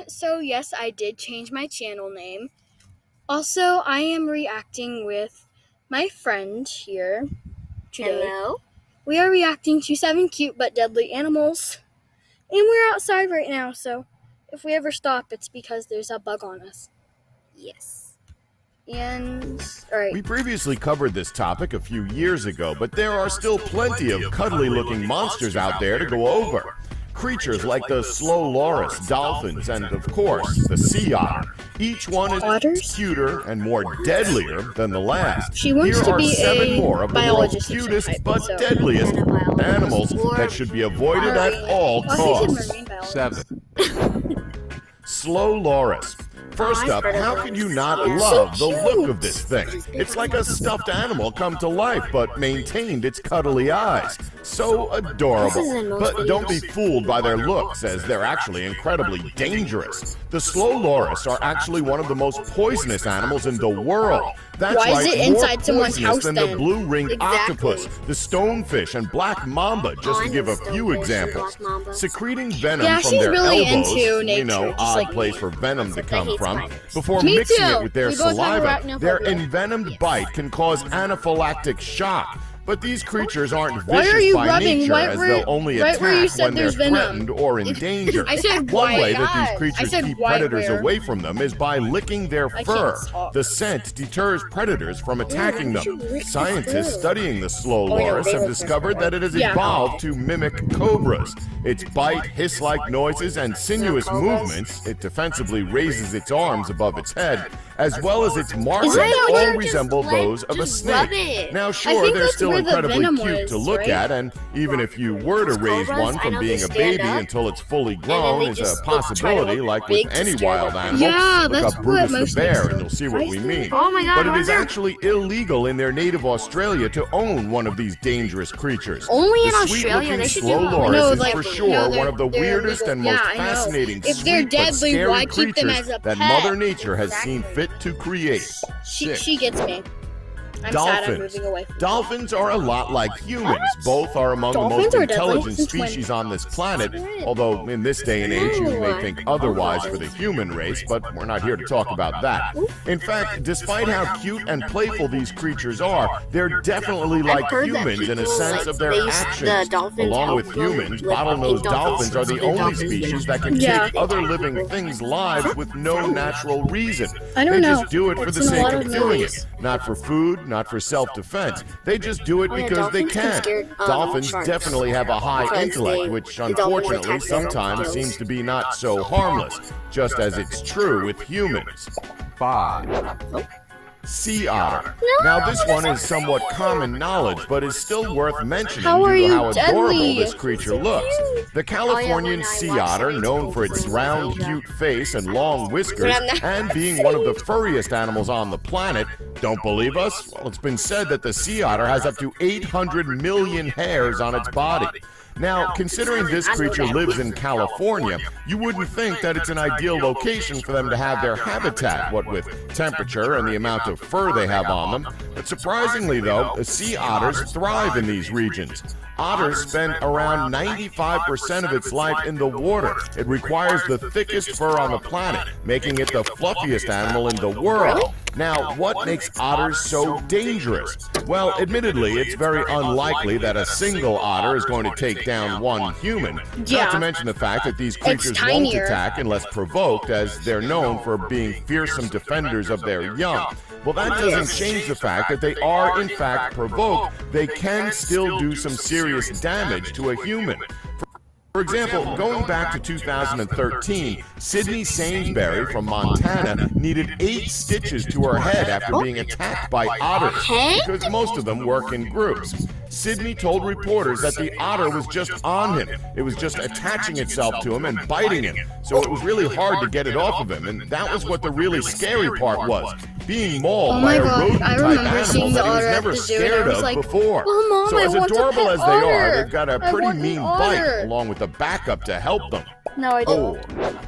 So yes, I did change my channel name. Also, I am reacting with my friend here today. Hello. We are reacting to 7 cute but deadly animals. And we're outside right now, so if we ever stop, it's because there's a bug on us. Yes. And, alright. We previously covered this topic a few years ago, but there are still plenty of cuddly-looking monsters out there to go over. Creatures like the slow loris, dolphins, and of course, the sea otter. Each one is Otters? cuter and more deadlier than the last. She wants Here to are be 7 a more of the world's biologist of some cutest type, but so- deadliest And a biologist. animals that should be avoided at all Oh, I costs. said marine biologist. 7. Slow loris. First up, how can you not Yeah. love So the look cute. of this thing? It's like a stuffed animal come to life, but maintained its cuddly eyes. So This is adorable. in most But don't be videos. fooled by their looks, as they're actually incredibly dangerous. The slow loris are actually one of the most poisonous animals in the world. That's Why is right, it more inside someone's poisonous house than the then? blue-ringed Exactly. octopus, the stonefish, and black mamba, just to I give know a few stonefish and examples. black mamba. Secreting venom Yeah, from she's their really elbows, into nature, you know, just odd like place me. for venom to Except I come hate from, spiders. before Me mixing too. it with their We both have saliva, arachnophobia. their envenomed bite can cause anaphylactic shock. But these creatures aren't Why are vicious you by rubbing nature, right as where- they'll only right where you attack said when they're there's venom? threatened or in danger. I said One why way that not? these I creatures said keep why predators where? away from them is by licking their I can't fur. talk. The scent deters predators from attacking why don't you them. lick the Scientists fur? studying the slow Oh, yeah, loris they have lick their discovered fur. that it has Yeah. evolved to mimic cobras. Its bite, hiss-like noises, and sinuous cobras? movements, it defensively raises its arms above its head, as well as its markings, Why don't all you resemble those of a just rub snake. it? Now, I sure, think they're that's still where the incredibly venom cute to was, look right? at, and even if you were to raise Cobras, one I from know being they a stand baby up, until it's fully then grown they is just a try to possibility, look like big with to any scare wild them. animal. Yeah, Look that's up what Brutus most the bear, snakes and do. you'll see what we mean. Oh my God, But it why is are- actually illegal in their native Australia to own one of these dangerous creatures. Only in The Australia, sweet-looking they should slow do it. loris No, is like, for no, sure they're- one of the they're weirdest illegal. and most Yeah, I know. fascinating, If they're sweet but deadly, scary why keep them creatures as a that pet? Mother Nature has seen Exactly. fit to create. She gets me. I'm sad I'm Dolphins. moving away from Dolphins are a lot like humans. Both are among the Dolphins most are deadly? intelligent Since when? species on this planet, although in this day and age you may think otherwise for the human race, but we're not here to talk about that. In fact, despite how cute and playful these creatures are, they're definitely like heard that humans in a people, sense like, of their they use actions. the dolphins Along help with them humans, with bottlenose pink dolphins are the dolphins. only Dolphins species do. that can Yeah. take other living things' lives with no natural reason. I don't They know. just do it for It's the in a sake lot of of doing movies. it. Not for food, not for self-defense. They just do it Oh, yeah, because they dolphins can can. scare, Dolphins sharks. definitely have a high Because intellect, they- which the dolphin will unfortunately attack their sometimes gills. seems to be not so harmless, just as it's true with humans. 5, Sea otter. Now this one is somewhat common knowledge, but is still worth mentioning How are due to you how adorable deadly? this creature looks. The Californian when I sea watched otter, it, known for its it's round, crazy. cute face and long whiskers, But I'm not- and being one of the furriest animals on the planet, don't believe us? Well, it's been said that the sea otter has up to 800 million hairs on its body. Now, considering this creature lives in California, you wouldn't think that it's an ideal location for them to have their habitat, what with temperature and the amount of fur they have on them. But surprisingly, though, sea otters thrive in these regions. Otters spend around 95% of its life in the water. It requires the thickest fur on the planet, making it the fluffiest animal in the world. Now, what makes otters so dangerous? Well, admittedly, it's very unlikely that a single otter is going to take down one human. Yeah. Not to mention the fact that these creatures won't tinier. attack unless provoked, as they're known for being fearsome defenders of their young. Well, that doesn't change the fact that they are, in fact, provoked. They can still do some serious damage to a human. For example, going back to 2013, Sydney Sainsbury from Montana needed 8 stitches to her head after being attacked by otters, because most of them work in groups. Sydney told reporters that the otter was just on him. It was just attaching itself to him and biting him. So it was really hard to get it off of him, and that was what the really scary part was. Being mauled Oh by my a God, rodent-type I remember animal seeing the that he was otter at never the zoo, and I scared was of like, before. "Well, Mom, So I as want to adorable pet as they are, otter. they've got a I pretty want an mean bite, otter." along with a backup to help them. No, I don't. Oh.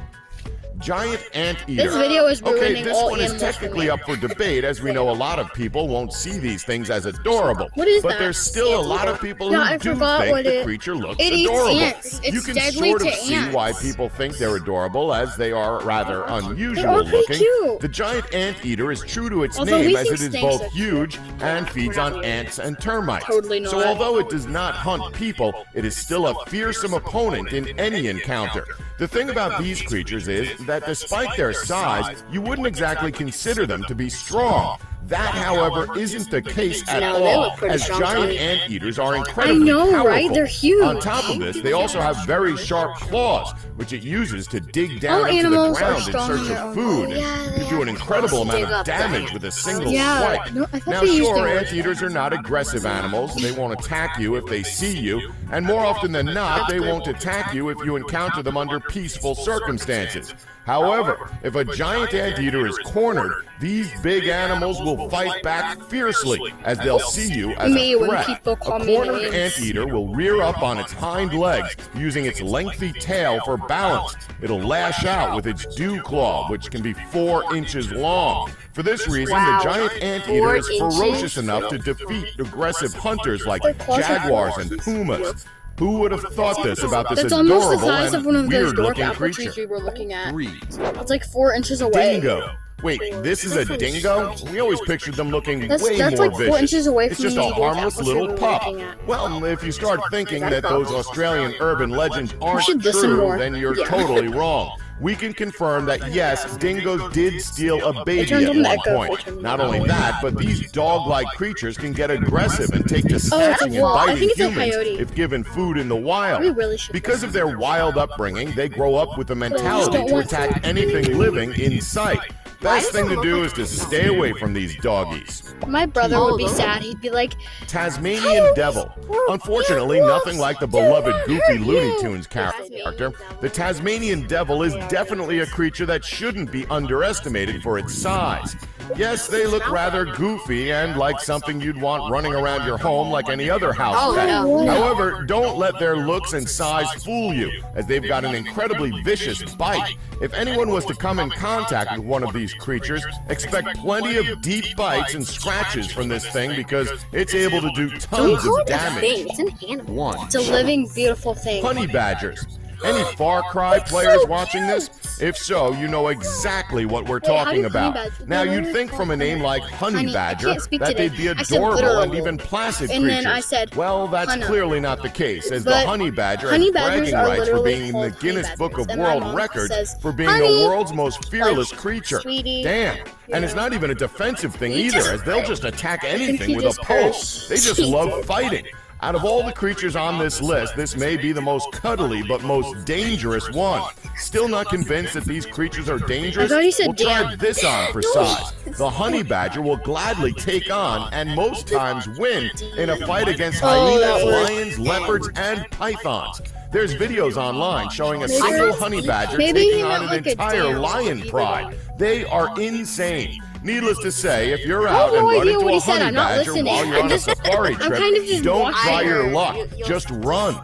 Giant anteater. This video is Okay, ruining this all one is animals for technically me. up for debate, as we know a lot of people won't see these things as adorable. What is but that? there's still a lot of people Yeah, who I do forgot think what the it- creature looks it eats adorable. ants. It's You can deadly sort of to see ants. why people think they're adorable, as they are rather unusual They are pretty looking. cute. The giant anteater is true to its Although name, we as think it is snakes both are huge and feeds on ants and termites. Totally not. So although it does not hunt people, it is still a fearsome opponent in any encounter. The thing about these creatures is that despite their size, you wouldn't exactly consider them to be strong. That, however, isn't the case at No, they all, look pretty as strong giant to me. anteaters are incredibly I know, powerful. right? They're huge. On top of this, they also have very sharp claws, which it uses to dig down All into the animals are ground in strong search in their of own food. way. Yeah, and they you do an have incredible claws to amount dig of up damage that. with a single Yeah. swipe. No, I thought Now, they used sure, their- anteaters are not aggressive animals. They won't attack you if they see you, and more often than not, they won't attack you if you encounter them under peaceful circumstances. However, if a giant anteater is cornered, these big animals will fight back fiercely, as they'll see you as Me, a when threat. people call A me cornered names. anteater will rear up on its hind legs, using its lengthy tail for balance. It'll lash out with its dew claw, which can be 4 inches long. For this reason, Wow. the giant anteater 4 is ferocious inches? enough to defeat aggressive hunters like Their claws are jaguars claws. and pumas. Who would have thought this about this That's almost the adorable size of one and of those dwarf weird-looking apple creature? trees we were looking at. Breed. It's like 4 inches away. Dingo. Wait, this is a dingo? We always pictured them looking That's way like more 4 vicious. inches away It's from just the a dwarf harmless apple tree little we were pup. looking at. Well, if you start thinking that those Australian urban legends aren't should listen true, more. then you're Yeah. totally wrong. We can confirm that yes, dingoes did steal a baby turned at on the one echo point. filter. Not only that, but these dog-like creatures can get aggressive and take to snatching and wolf. I biting think it's a humans coyote. if given food in the wild. We really should Because of their wild upbringing, they grow up with the mentality don't to want attack anything living in sight. Best thing to do is to stay away from these doggies. My brother would be sad. He'd be like, Tasmanian Devil. Unfortunately, nothing like the beloved Goofy Looney Tunes character. The Tasmanian Devil is definitely a creature that shouldn't be underestimated for its size. Yes, they look rather goofy and like something you'd want running around your home like any other house Oh, pet. no. However, don't let their looks and size fool you, as they've got an incredibly vicious bite. If anyone was to come in contact with one of these creatures, expect plenty of deep bites and scratches from this thing because it's able to do tons of damage. It's an animal. 1. it's a living, beautiful thing. Honey badgers. Any Far Cry players watching this? If so, you know exactly what we're how talking do about. honey badgers- Now, no, you'd think from a name like Honey Honey, I Badger can't speak that today. they'd be I said adorable literal. and even placid And creatures. then I said well, that's Hana. clearly not the case, as the But honey badger honey has badgers bragging are rights for literally being in the called Guinness honey Book of badgers, and my World mom Records says, for being "Honey," the world's most fearless like, creature. "Sweetie." Damn. And it's not even a defensive thing He either, just- as they'll just attack think anything he with a just pulse. cursed. They just love fighting. Out of all the creatures on this list, this may be the most cuddly but most dangerous one. Still not convinced that these creatures are dangerous? I thought he said We'll try damn. this on for size. The honey badger will gladly take on, and most times win, in a fight against Oh, that hyenas, worked. lions, leopards, and pythons. There's videos online showing a Maybe- single honey badger maybe he taking on meant an like a entire damn. lion pride. They are insane. Needless to say, if you're I have out and no run idea into what a he said. honey I'm not badger listening. while you're on a safari I'm trip, kind of just don't watching. try your luck. You'll- Just run.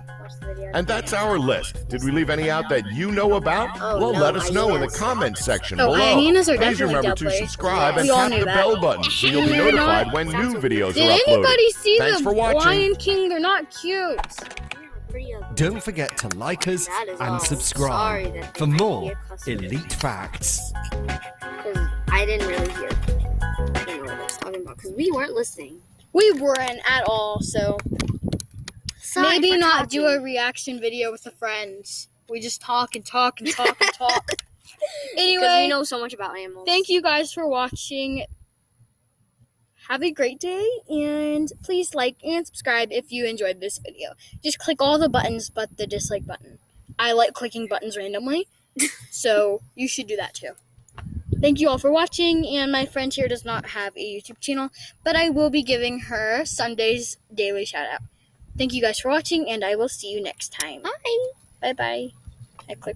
And that's our list. Did we leave any out that you know about? Oh, Well, no, let us know in the hyenas. comment section Oh, below. hyenas are Please definitely remember to deadly. subscribe and We all tap knew the that. bell button so you'll be They're notified not- when new videos Did are uploaded. anybody see Thanks the for watching. Lion King? They're not cute. Don't forget to like us That is all. and Sorry subscribe that for they more hear cussing. elite facts. Because I didn't really hear. I don't know what I was talking about. Because we weren't listening. We weren't at all, so Sorry maybe for not do a talking. reaction video with a friend. We just talk and talk and talk and talk. Because Anyway, we know so much about animals. thank you guys for watching. Have a great day, and please like and subscribe if you enjoyed this video. Just click all the buttons but the dislike button. I like clicking buttons randomly, so you should do that too. Thank you all for watching, and my friend here does not have a YouTube channel, but I will be giving her Sunday's daily shout out. Thank you guys for watching, and I will see you next time. Bye. Bye-bye. I click